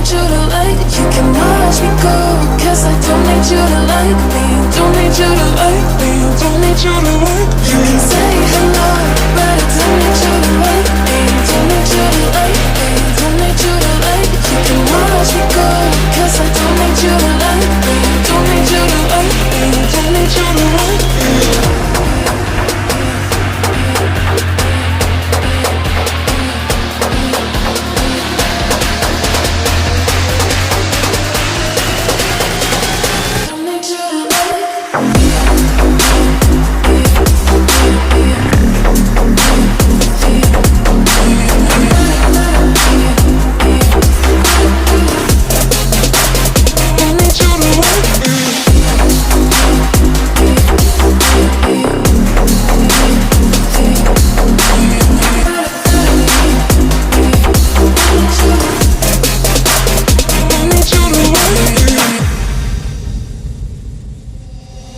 need you to like. You can watch me go, 'cause I don't need you to like me. Don't need you to like me. Don't need you to like me. You can say hello, but I don't need you to like me. Don't need you to like me. Don't need you to like. You can watch me go, 'cause I don't need you to like me. Don't need you to like me. Don't need you to like me.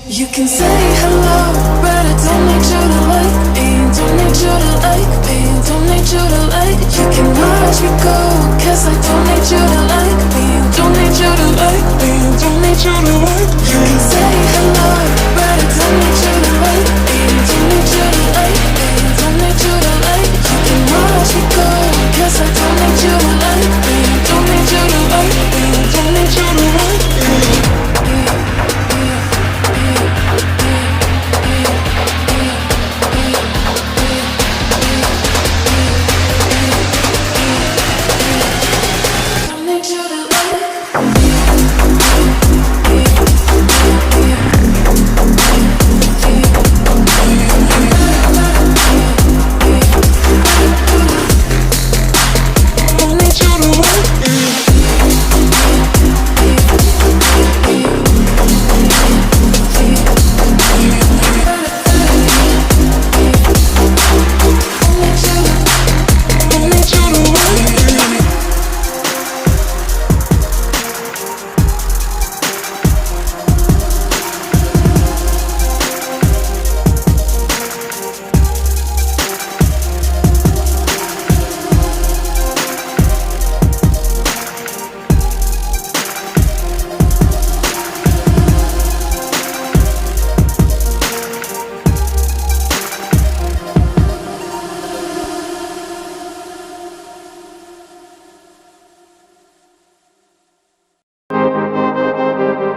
You can say hello, but I don't need you to like me. Don't need you to like me. Don't need you to like. You can watch me go, 'cause I don't need you to like me. Don't need you to like me. Don't need you to like. You can say hello,